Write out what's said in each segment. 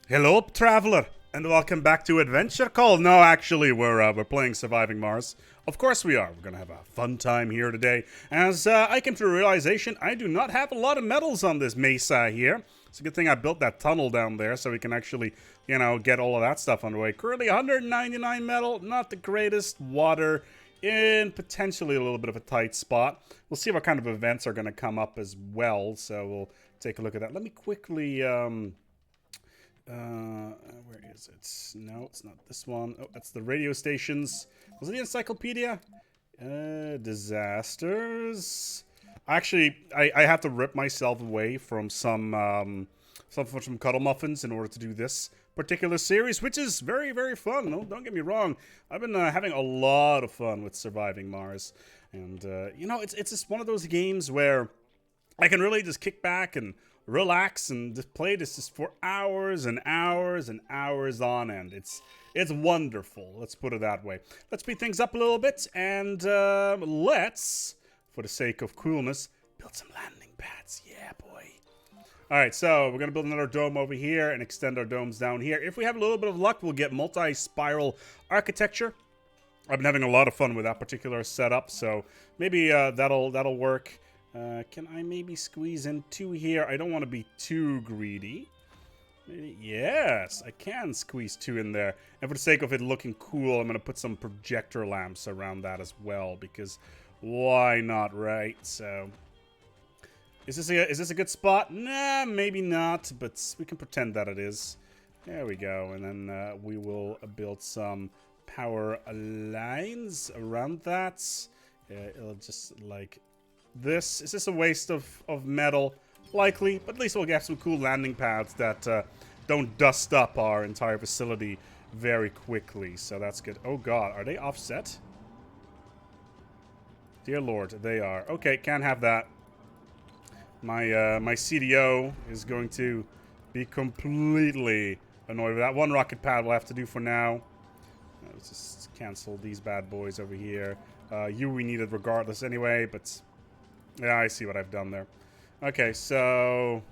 Hello, traveler, and welcome back to Adventure Call. No, actually, we're playing Surviving Mars. Of course we are. We're gonna have a fun time here today. As I came to the realization, I do not have a lot of metals on this mesa here. It's a good thing I built that tunnel down there so we can actually, get all of that stuff underway. Currently 199 metal, not the greatest. Water in potentially a little bit of a tight spot. We'll see what kind of events are gonna come up as well, so we'll take a look at that. Let me quickly, where is it? No, it's not this one. Oh, that's the radio stations. Was it the encyclopedia? Disasters. Actually, I have to rip myself away from some Cuddle Muffins in order to do this particular series, which is very, very fun. No, don't get me wrong. I've been having a lot of fun with Surviving Mars. And, it's just one of those games where I can really just kick back and relax and just play this just for hours and hours and hours on end. It's wonderful. Let's put it that way. Let's speed things up a little bit and let's, for the sake of coolness, build some landing pads. Yeah, boy. All right, so we're gonna build another dome over here and extend our domes down here. If we have a little bit of luck, we'll get multi-spiral architecture. I've been having a lot of fun with that particular setup, so maybe that'll work. Can I maybe squeeze in two here? I don't want to be too greedy. Maybe, yes, I can squeeze two in there. And for the sake of it looking cool, I'm going to put some projector lamps around that as well, because why not, right? So, is this a good spot? Nah, maybe not, but we can pretend that it is. There we go, and then we will build some power lines around that. It'll just like this. Is this a waste of metal? Likely, but at least we'll get some cool landing pads that don't dust up our entire facility very quickly. So that's good. Oh god, are they offset? Dear lord, they are. Okay, can't have that. My CDO is going to be completely annoyed with that. One rocket pad we'll have to do for now. Let's just cancel these bad boys over here. You we needed regardless anyway, but yeah, I see what I've done there. Okay, so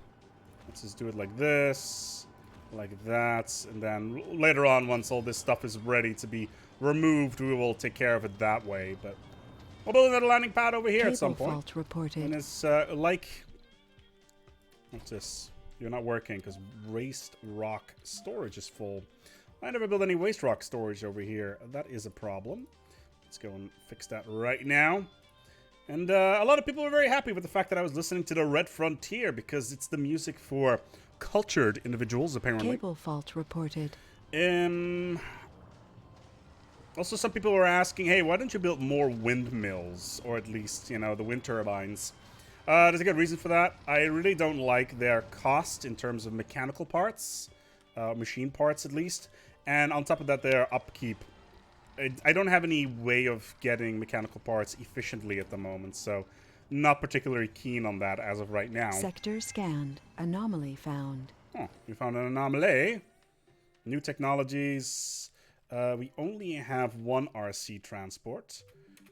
let's just do it like this, like that, and then later on, once all this stuff is ready to be removed, we will take care of it that way. But we'll build another landing pad over here at some point. Fault reported. And it's what's this? You're not working because waste rock storage is full. I never built any waste rock storage over here. That is a problem. Let's go and fix that right now. And a lot of people are very happy with the fact that I was listening to the Red Frontier because it's the music for cultured individuals, apparently. Cable fault reported. Also, some people were asking, hey, why don't you build more windmills? Or at least, the wind turbines. There's a good reason for that. I really don't like their cost in terms of mechanical parts. Machine parts, at least. And on top of that, their upkeep. I don't have any way of getting mechanical parts efficiently at the moment, so not particularly keen on that as of right now. Sector scanned. Anomaly found. Oh, we found an anomaly. New technologies. We only have one RC transport.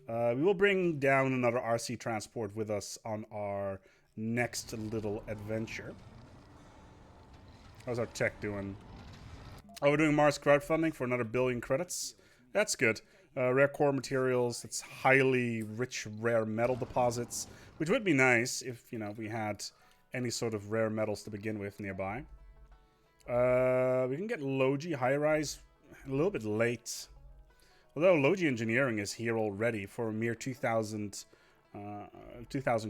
We will bring down another RC transport with us on our next little adventure. How's our tech doing? Oh, we're doing Mars crowdfunding for another 1 billion credits. That's good. Rare core materials. That's highly rich rare metal deposits, which would be nice if, we had any sort of rare metals to begin with nearby. We can get Logi high-rise a little bit late. Although Logi engineering is here already for a mere 2,000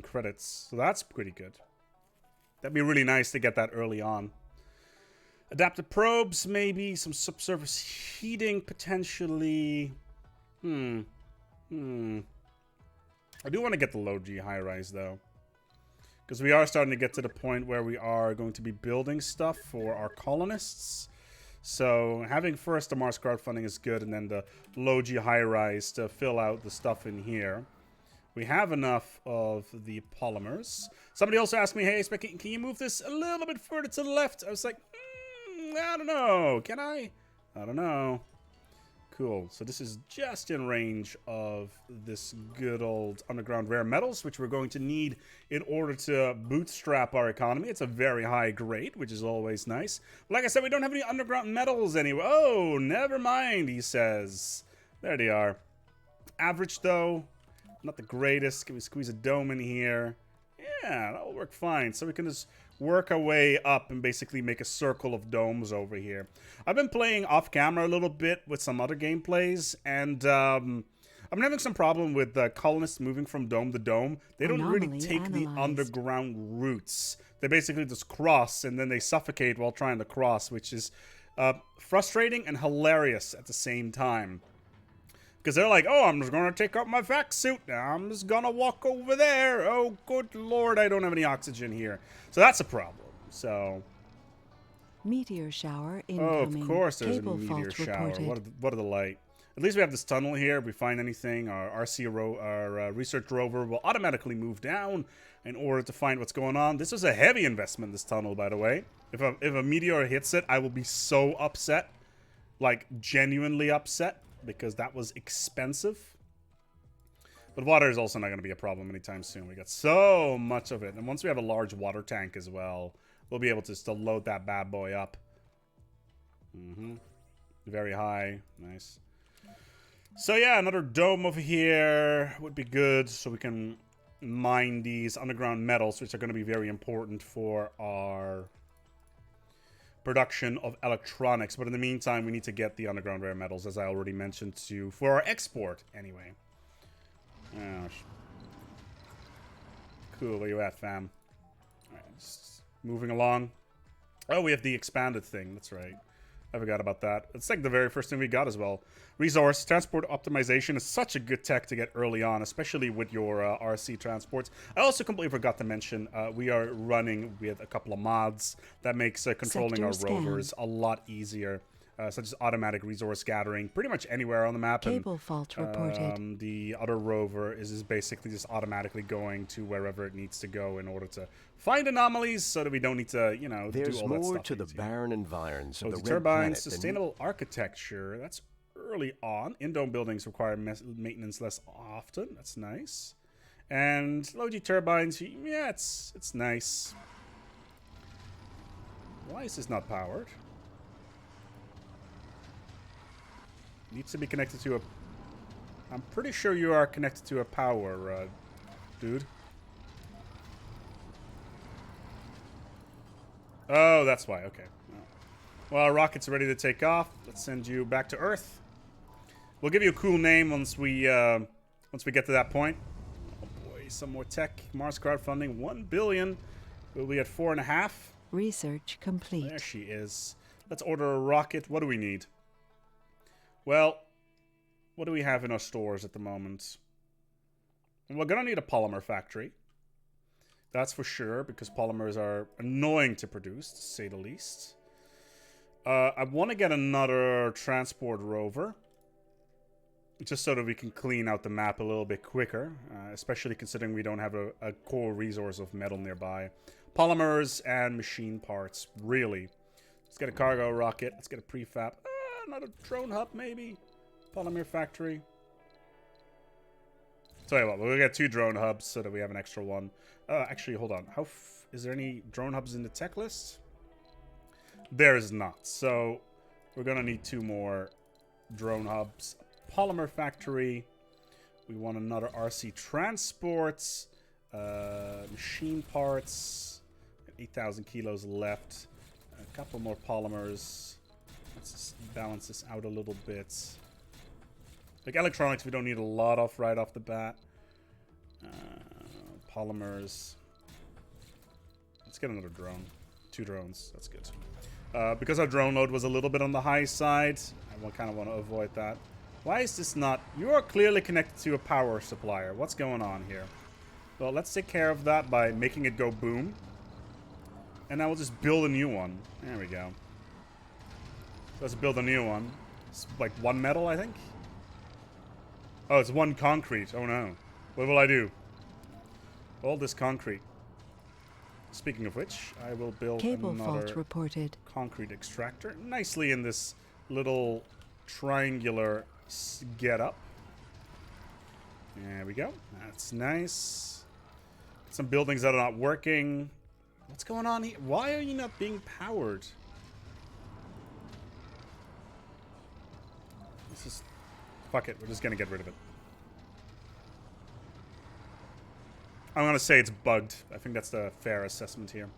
credits. So that's pretty good. That'd be really nice to get that early on. Adaptive probes, maybe. Some subsurface heating, potentially. I do want to get the low G high-rise, though. Because we are starting to get to the point where we are going to be building stuff for our colonists. So having first the Mars crowdfunding is good, and then the low G high-rise to fill out the stuff in here. We have enough of the polymers. Somebody also asked me, hey, ASpec, can you move this a little bit further to the left? I was like, I don't know. Can I? I don't know. Cool. So this is just in range of this good old underground rare metals, which we're going to need in order to bootstrap our economy. It's a very high grade, which is always nice. But like I said, we don't have any underground metals anywhere. Oh, never mind, he says. There they are. Average, though. Not the greatest. Can we squeeze a dome in here? Yeah, that'll work fine. So we can just work our way up and basically make a circle of domes over here. I've been playing off camera a little bit with some other gameplays, and I'm having some problem with colonists moving from dome to dome. They don't really take the underground routes. They basically just cross, and then they suffocate while trying to cross, which is frustrating and hilarious at the same time. Because they're like, oh, I'm just going to take out my vac suit. I'm just going to walk over there. Oh, good lord, I don't have any oxygen here. So that's a problem. So... Meteor shower Oh, incoming. of course there's Cable a meteor fault shower. reported. What a delight. At least we have this tunnel here. If we find anything, our research rover will automatically move down in order to find what's going on. This was a heavy investment, this tunnel, by the way. If a meteor hits it, I will be so upset. Like, genuinely upset. Because that was expensive. But water is also not going to be a problem anytime soon. We got so much of it. And once we have a large water tank as well, we'll be able to still load that bad boy up. Very high. Nice. So yeah, another dome over here would be good. So we can mine these underground metals, which are going to be very important for our production of electronics. But in the meantime, we need to get the underground rare metals, as I already mentioned, for our export anyway. Oh, cool. Where you at, fam? Alright, moving along. Oh, we have the expanded thing. That's right. I forgot about that. It's like the very first thing we got as well. Resource transport optimization is such a good tech to get early on, especially with your RC transports. I also completely forgot to mention we are running with a couple of mods that makes controlling our rovers a lot easier, such as automatic resource gathering pretty much anywhere on the map. Cable fault reported. The other rover is basically just automatically going to wherever it needs to go in order to find anomalies, so that we don't need to, you know, There's do all that stuff. more to the barren environs of the Red turbines, Planet sustainable architecture. That's early on. In-dome buildings require maintenance less often. That's nice. And low-G turbines, yeah, it's nice. Why is this not powered? Needs to be connected to a... I'm pretty sure you are connected to a power, dude. Oh, that's why. Okay. Well, our rocket's ready to take off. Let's send you back to Earth. We'll give you a cool name once we get to that point. Oh boy, some more tech. Mars crowdfunding, 1 billion. We'll be at 4.5. Research complete. There she is. Let's order a rocket. What do we need? Well, what do we have in our stores at the moment? We're gonna need a polymer factory. That's for sure, because polymers are annoying to produce, to say the least. I want to get another transport rover, just so that we can clean out the map a little bit quicker, especially considering we don't have a core resource of metal nearby. Polymers and machine parts, really. Let's get a cargo rocket. Let's get a prefab. Another drone hub, maybe. Polymer factory. Tell you what, we'll get 2 drone hubs so that we have an extra one. Actually, hold on. Is there any drone hubs in the tech list? There is not. So we're gonna need 2 more drone hubs. Polymer factory. We want another RC transports. Machine parts. 8,000 kilos left. A couple more polymers. Let's just balance this out a little bit. Like electronics, we don't need a lot of right off the bat. Polymers. Let's get another drone. 2 drones. That's good. Because our drone load was a little bit on the high side, I kind of want to avoid that. Why is this not... You are clearly connected to a power supplier. What's going on here? Well, let's take care of that by making it go boom. And now we'll just build a new one. There we go. Let's build a new one. It's like 1 metal, I think? Oh, it's 1 concrete. Oh no. What will I do? All this concrete. Speaking of which, I will build Cable another fault reported. concrete extractor nicely in this little triangular get up. There we go. That's nice. Some buildings that are not working. What's going on here? Why are you not being powered? This is... Fuck it. We're just going to get rid of it. I'm going to say it's bugged. I think that's the fair assessment here.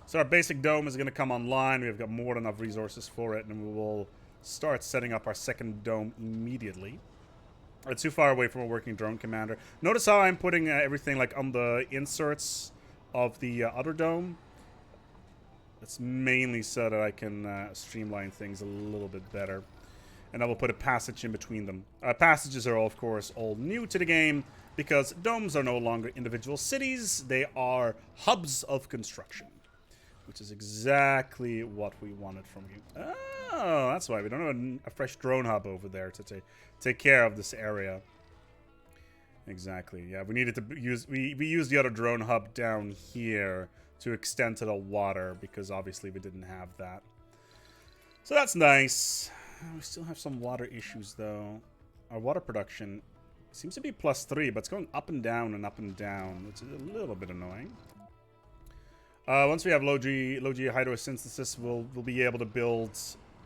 So our basic dome is going to come online. We've got more than enough resources for it. And we will start setting up our second dome immediately. It's too far away from a working drone commander. Notice how I'm putting everything like on the inserts of the other dome. That's mainly so that I can streamline things a little bit better. And I will put a passage in between them. Passages are, of course, all new to the game because domes are no longer individual cities. They are hubs of construction, which is exactly what we wanted from you. Oh, that's why we don't have a fresh drone hub over there to take care of this area. Exactly. Yeah, we needed to use... We used the other drone hub down here to extend to the water because obviously we didn't have that. So that's nice. We still have some water issues, though. Our water production seems to be +3, but it's going up and down, which is a little bit annoying. Once we have low-G hydrosynthesis, we'll be able to build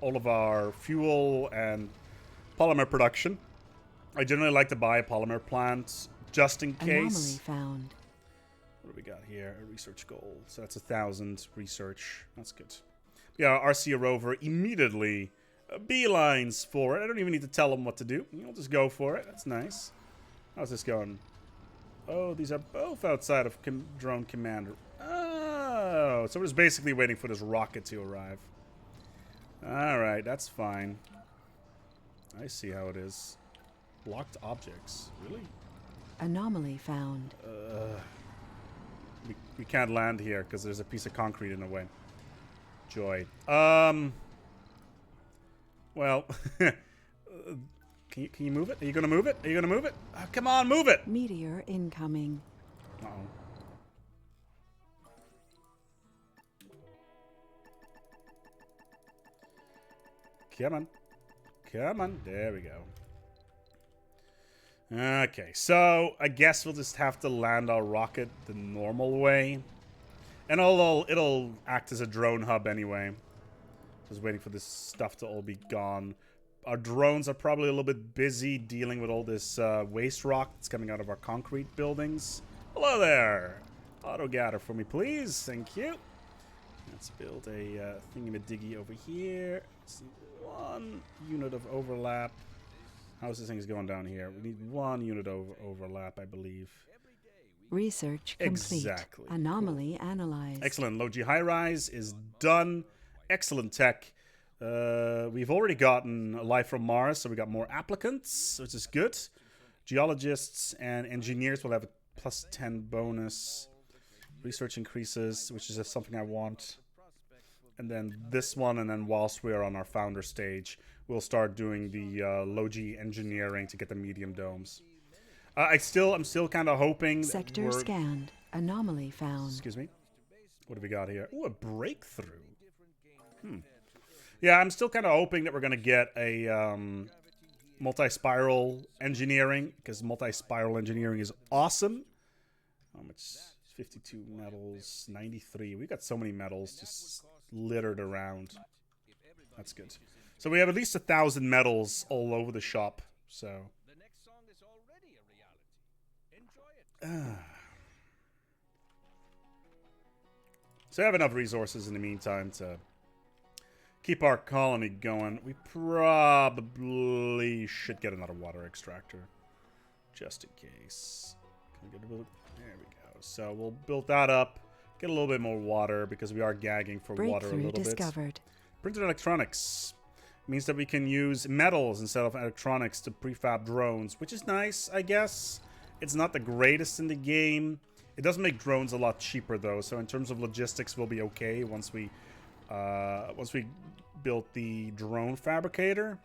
all of our fuel and polymer production. I generally like to buy a polymer plant just in case. Anomaly found. What do we got here? A research goal. So that's 1,000 research. That's good. Yeah, RC rover immediately beelines for it. I don't even need to tell them what to do. We'll just go for it. That's nice. How's this going? Oh, these are both outside of drone commander. Oh, so we're just basically waiting for this rocket to arrive. Alright, that's fine. I see how it is. Blocked objects. Really? Anomaly found. We can't land here because there's a piece of concrete in the way. Joy. Well, can you move it? Are you gonna move it? Are you gonna move it? Oh, come on, move it! Meteor incoming. Uh-oh. Come on. Come on. There we go. Okay, so I guess we'll just have to land our rocket the normal way. And it'll act as a drone hub anyway. Just waiting for this stuff to all be gone. Our drones are probably a little bit busy dealing with all this waste rock that's coming out of our concrete buildings. Hello there. Auto gather for me, please. Thank you. Let's build a thingy-majiggy over here. Let's see, 1 unit of overlap. How's this thing going down here? We need 1 unit of overlap, I believe. Research complete. Exactly. Anomaly analyzed. Excellent. Low-G high-rise is done. Excellent tech. We've already gotten life from Mars, so we got more applicants, which is good. Geologists and engineers will have a +10 bonus. Research increases, which is something I want. And then this one, and then whilst we are on our founder stage, we'll start doing the low-G engineering to get the medium domes. I'm still kind of hoping... Sector scanned. Anomaly found. Excuse me? What have we got here? Ooh, a breakthrough. Yeah, I'm still kind of hoping that we're going to get a multi-spiral engineering, because multi-spiral engineering is awesome. It's 52 metals, 93. We got so many metals just littered around. That's good. So we have at least 1,000 metals all over the shop. So. So I have enough resources in the meantime to keep our colony going. We probably should get another water extractor, just in case. Can we get there we go. So we'll build that up, get a little bit more water because we are gagging for water a little discovered. bit. Printed electronics means that we can use metals instead of electronics to prefab drones, which is nice, I guess. It's not the greatest in the game. It does make drones a lot cheaper though, so in terms of logistics, we'll be okay once we built the drone fabricator.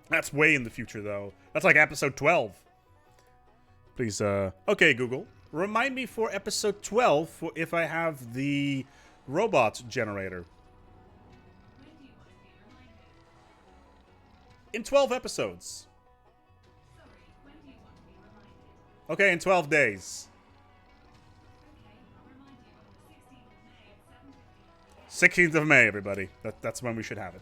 That's way in the future though. That's like episode 12. Please, okay, Google, remind me for episode 12 for if I have the robot generator. in 12 episodes. Okay, in 12 days. 16th of May, everybody. That's when we should have it.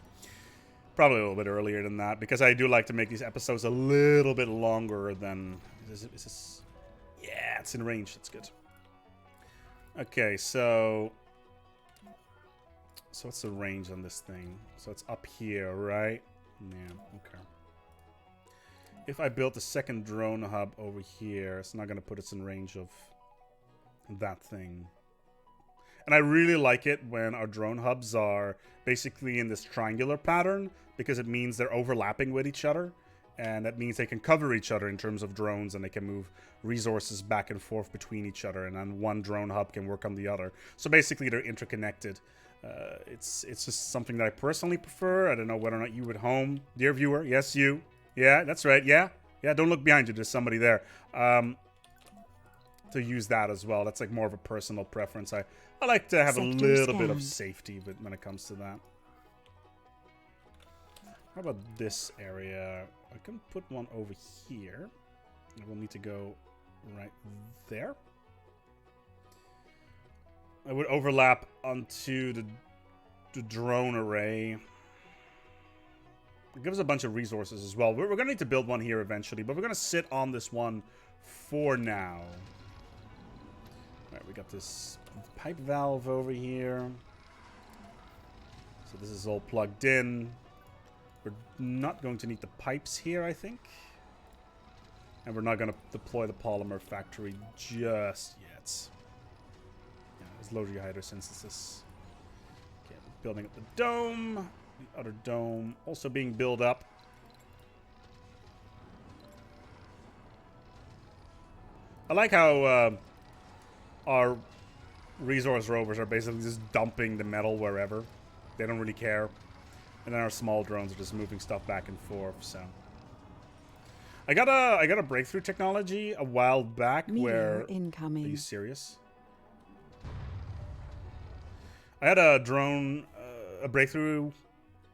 Probably a little bit earlier than that, because I do like to make these episodes a little bit longer than... Is this... Yeah, it's in range. That's good. Okay, so what's the range on this thing? So it's up here, right? Yeah, okay. If I built a second drone hub over here, it's not going to put us in range of that thing. And I really like it when our drone hubs are basically in this triangular pattern, because it means they're overlapping with each other. And that means they can cover each other in terms of drones, and they can move resources back and forth between each other, and then one drone hub can work on the other. So basically they're interconnected. It's just something that I personally prefer. I don't know whether or not you at home, dear viewer, yes you, yeah, that's right, yeah, don't look behind you, there's somebody there, to use that as well. That's like more of a personal preference. I like to have a little bit of safety when it comes to that. How about this area? I can put one over here. We'll need to go right there. I would overlap onto the drone array. It gives a bunch of resources as well. We're going to need to build one here eventually, but we're going to sit on this one for now. All right, we got this pipe valve over here. So this is all plugged in. We're not going to need the pipes here, I think. And we're not going to deploy the polymer factory just yet. Yeah, there's low hydrosynthesis. Okay, building up the dome. The other dome also being built up. I like how our resource rovers are basically just dumping the metal wherever. They don't really care. And then our small drones are just moving stuff back and forth, so. I got a breakthrough technology a while back where... incoming. Are you serious? I had a drone, a breakthrough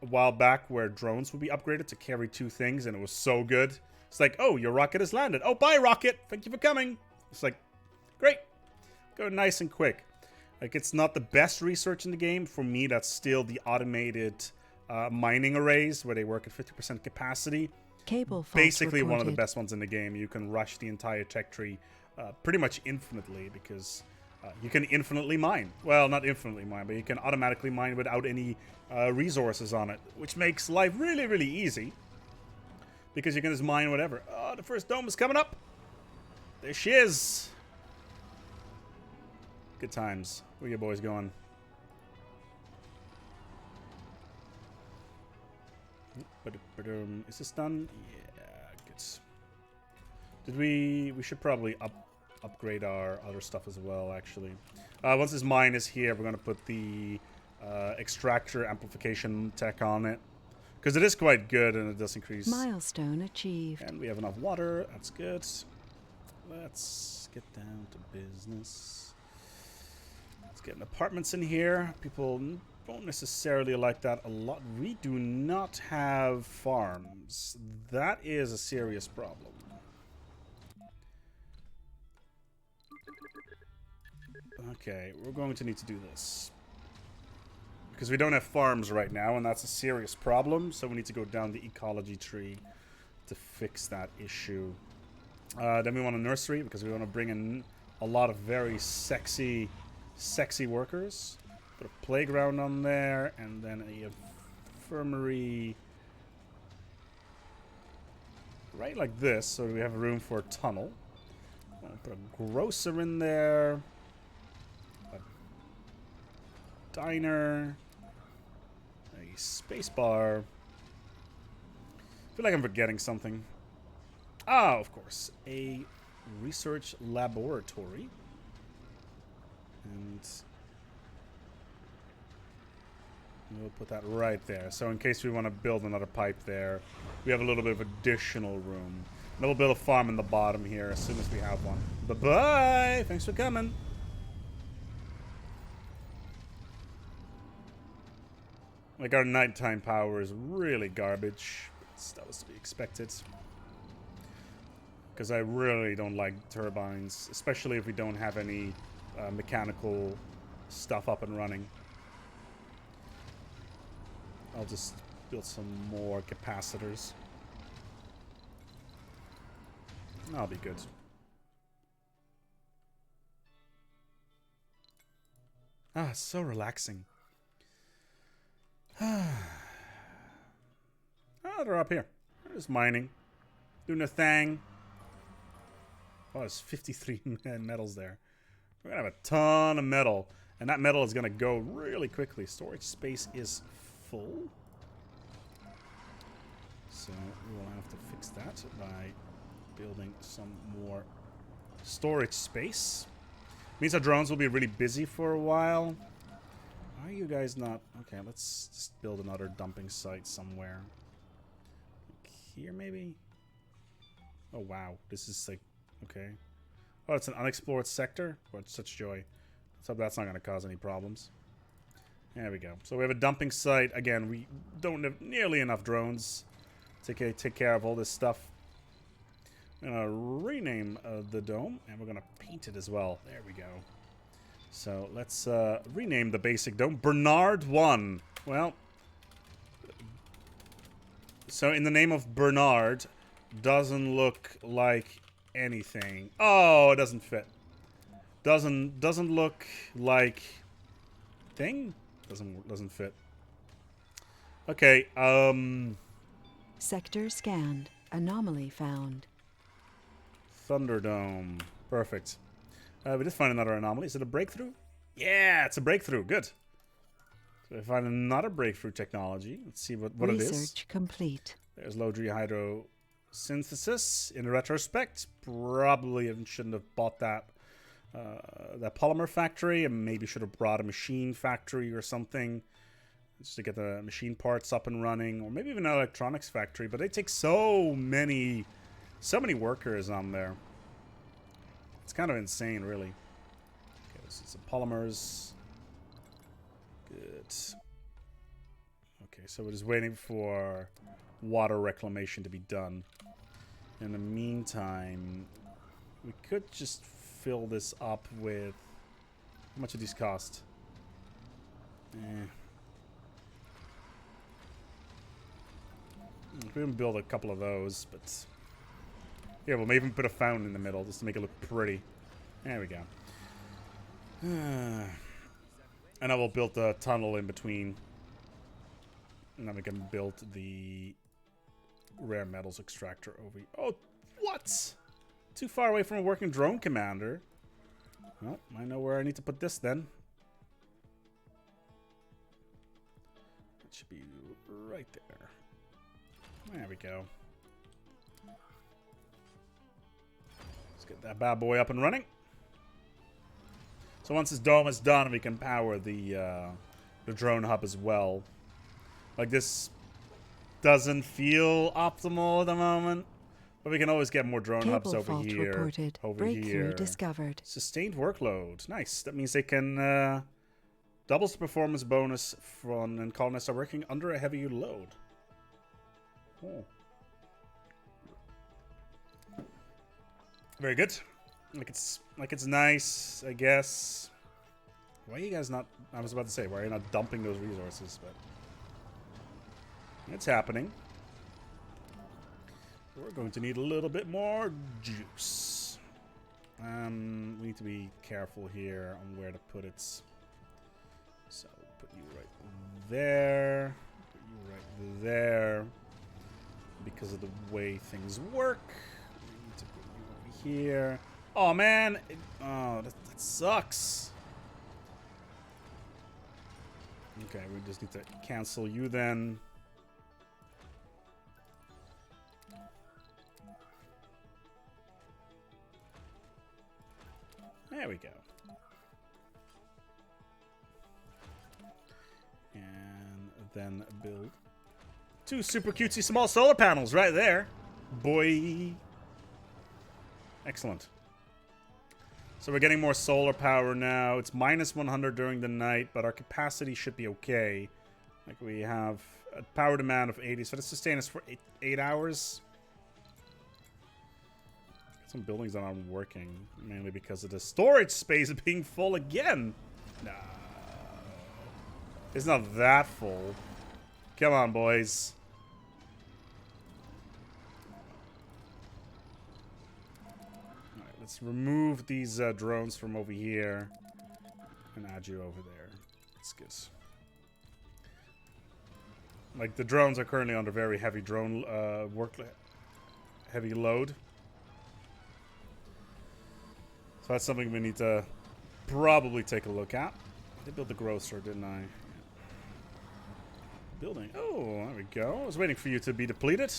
a while back where drones would be upgraded to carry two things, and it was so good. It's like, oh, your rocket has landed. Oh, bye, rocket. Thank you for coming. It's like, great. Go nice and quick. Like, it's not the best research in the game. For me, that's still the automated mining arrays where they work at 50% capacity. Cable fault Basically reported. one of the best ones in the game. You can rush the entire tech tree pretty much infinitely because you can infinitely mine. Well, not infinitely mine, but you can automatically mine without any resources on it, which makes life really, really easy because you can just mine whatever. Oh, the first dome is coming up. There she is. Good times. Where you boys going? Is this done? Yeah, good. Did we should probably upgrade our other stuff as well, actually. Once this mine is here, we're going to put the extractor amplification tech on it. Because it is quite good and it does increase. Milestone achieved. And we have enough water. That's good. Let's get down to business. Let's get apartments in here. People don't necessarily like that a lot. We do not have farms. That is a serious problem. Okay, we're going to need to do this. Because we don't have farms right now, and that's a serious problem. So we need to go down the ecology tree to fix that issue. Then we want a nursery, because we want to bring in a lot of very sexy workers. Put a playground on there, and then a infirmary right like this, so we have room for a tunnel. Put a grocer in there, a diner, a space bar. I feel like I'm forgetting something. Ah, of course, a research laboratory. And we'll put that right there. So in case we want to build another pipe there, we have a little bit of additional room. And we'll build a farm in the bottom here as soon as we have one. Bye-bye! Thanks for coming. Like, our nighttime power is really garbage. That was to be expected. Because I really don't like turbines, especially if we don't have any mechanical stuff up and running. I'll just build some more capacitors. That'll be good. Ah, it's so relaxing. Ah, they're up here. They're just mining. Doing a thing. Oh, there's 53 metals there. We're going to have a ton of metal. And that metal is going to go really quickly. Storage space is full. So we will have to fix that by building some more storage space. Means our drones will be really busy for a while. Why are you guys not... Okay, let's just build another dumping site somewhere. Like here, maybe? Oh, wow. This is like... Okay. Oh, it's an unexplored sector? What such joy. Let's hope that's not going to cause any problems. There we go. So we have a dumping site. Again, we don't have nearly enough drones to take care of all this stuff. I'm going to rename the dome, and we're going to paint it as well. There we go. So let's rename the basic dome. Bernard 1. Well, so in the name of Bernard, doesn't look like anything. Oh, it doesn't fit. Doesn't look like thing. Doesn't fit. Okay. Sector scanned. Anomaly found. Thunderdome. Perfect. We did find another anomaly. Is it a breakthrough? Yeah, it's a breakthrough. Good. So we find another breakthrough technology. Let's see what it is. Research complete. There's low G hydrosynthesis. In retrospect, probably shouldn't have bought that polymer factory, and maybe should have brought a machine factory or something just to get the machine parts up and running, or maybe even an electronics factory. But they take so many workers on there. It's kind of insane, really. Okay, this is some polymers. Good. Okay, so we're just waiting for water reclamation to be done. In the meantime, we could just fill this up with... How much do these cost? We can build a couple of those, but... Yeah, we'll even put a fountain in the middle just to make it look pretty. There we go. And I will build a tunnel in between. And then we can build the rare metals extractor over... Oh, what? Too far away from a working drone commander. Well, I know where I need to put this then. It should be right there. There we go. Let's get that bad boy up and running. So once this dome is done, we can power the drone hub as well. Like, this doesn't feel optimal at the moment, but we can always get more drone hubs over fault here. reported. Breakthrough discovered. Sustained workload. Nice. That means they can doubles the performance bonus when colonists are working under a heavier load. Oh. Very good. Like it's nice, I guess. Why are you guys not... I was about to say, why are you not dumping those resources? But it's happening. We're going to need a little bit more juice. We need to be careful here on where to put it. So put you right there. Put you right there. Because of the way things work, we need to put you over here. Oh man! Oh, that sucks. Okay, we just need to cancel you then. There we go. And then build 2 super cutesy small solar panels right there. Boy. Excellent. So we're getting more solar power now. It's minus 100 during the night, but our capacity should be okay. Like we have a power demand of 80, so to sustain us for 8 hours. Some buildings that aren't working, mainly because of the storage space being full again. No. It's not that full. Come on, boys. Alright, let's remove these drones from over here and add you over there. That's good. Like, the drones are currently under very heavy drone heavy load. So that's something we need to probably take a look at. I did build the grocer, didn't I? Yeah. Building. Oh, there we go. I was waiting for you to be depleted.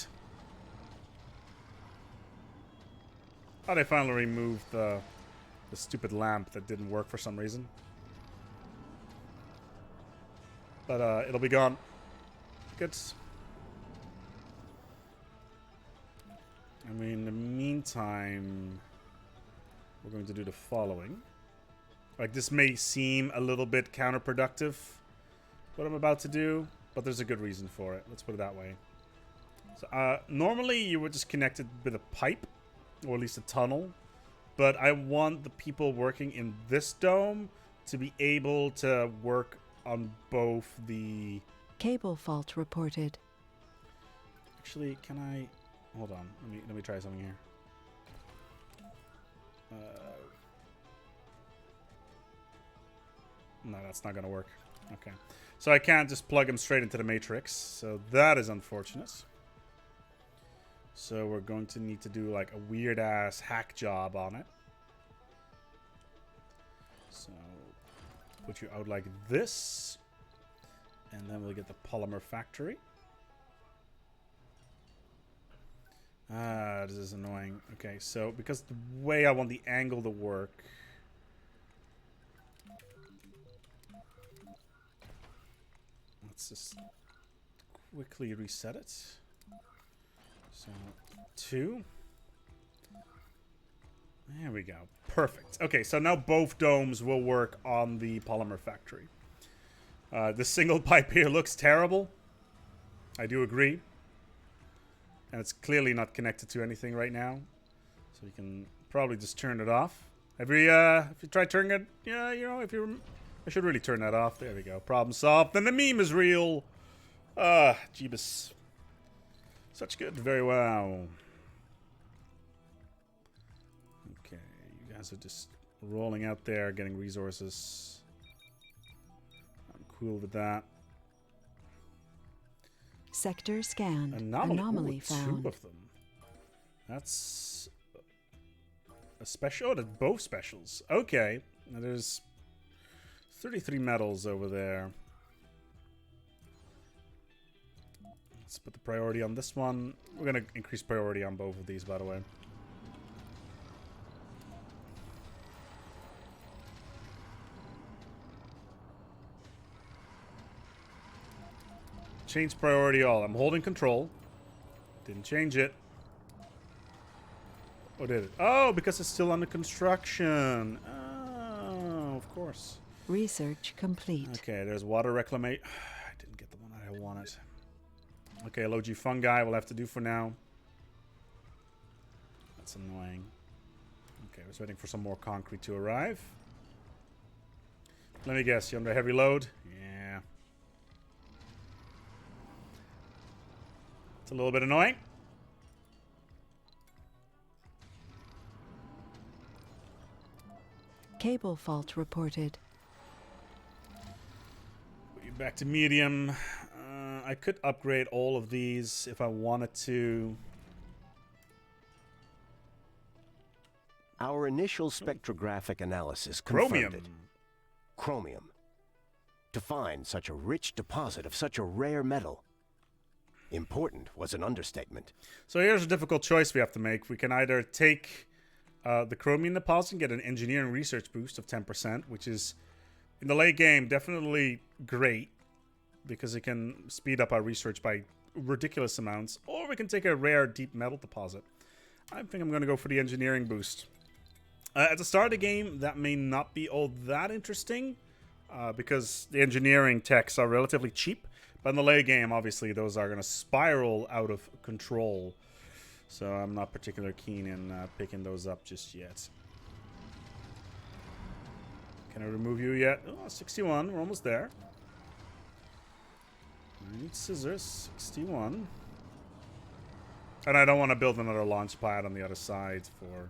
Oh, they finally removed the stupid lamp that didn't work for some reason. But it'll be gone. Good. I mean, in the meantime, we're going to do the following. Like, this may seem a little bit counterproductive, what I'm about to do, but there's a good reason for it. Let's put it that way. So, normally you would just connect it with a pipe, or at least a tunnel, but I want the people working in this dome to be able to work on both the... Cable fault reported. Actually, can I... Hold on. Let me try something here. No, that's not going to work. Okay. So I can't just plug them straight into the matrix. So that is unfortunate. So we're going to need to do like a weird-ass hack job on it. So put you out like this. And then we'll get the polymer factory. Ah, this is annoying. Okay, so because the way I want the angle to work... Let's just quickly reset it. So, 2. There we go. Perfect. Okay, so now both domes will work on the polymer factory. The single pipe here looks terrible. I do agree. And it's clearly not connected to anything right now. So you can probably just turn it off. If you try turning it, yeah, you know, I should really turn that off. There we go. Problem solved. Then the meme is real. Jeebus. Such good. Very well. Okay, you guys are just rolling out there, getting resources. I'm cool with that. Sector scanned. Anomaly found. 2 of them. That's a special. Oh, that's both specials. Okay. Now there's 33 metals over there. Let's put the priority on this one. We're going to increase priority on both of these, by the way. Change priority all. I'm holding control. Didn't change it. Oh, did it? Oh, because it's still under construction. Oh, of course. Research complete. Okay, there's water reclamation. I didn't get the one I wanted. Okay, low-G fungi will have to do for now. That's annoying. Okay, I was waiting for some more concrete to arrive. Let me guess, you're under heavy load? Yeah. It's a little bit annoying. Cable fault reported. Put you back to medium. I could upgrade all of these if I wanted to. Our initial spectrographic analysis confirmed it. Chromium. To find such a rich deposit of such a rare metal. Important was an understatement. So here's a difficult choice we have to make. We can either take the chromium deposit and get an engineering research boost of 10%, which is, in the late game, definitely great, because it can speed up our research by ridiculous amounts. Or we can take a rare deep metal deposit. I think I'm going to go for the engineering boost. At the start of the game, that may not be all that interesting, because the engineering techs are relatively cheap. But in the late game, obviously, those are going to spiral out of control. So I'm not particularly keen in picking those up just yet. Can I remove you yet? Oh, 61. We're almost there. I need scissors. 61. And I don't want to build another launch pad on the other side for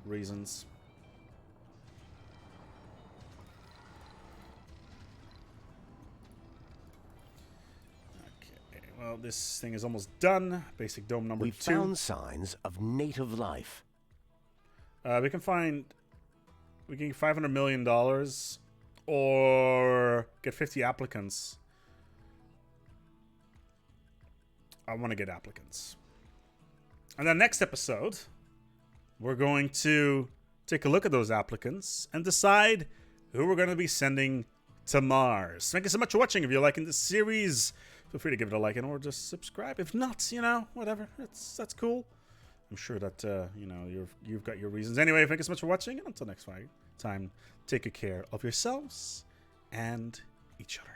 reasons. Okay, well, this thing is almost done. Basic dome number 2. We found signs of native life. We can get $500 million or get 50 applicants. I want to get applicants. And then next episode, we're going to take a look at those applicants and decide who we're going to be sending to Mars. Thank you so much for watching. If you're liking this series, feel free to give it a like and or just subscribe. If not, you know, whatever. That's cool. I'm sure that, you know, you've got your reasons. Anyway, thank you so much for watching. And until next time, take good care of yourselves and each other.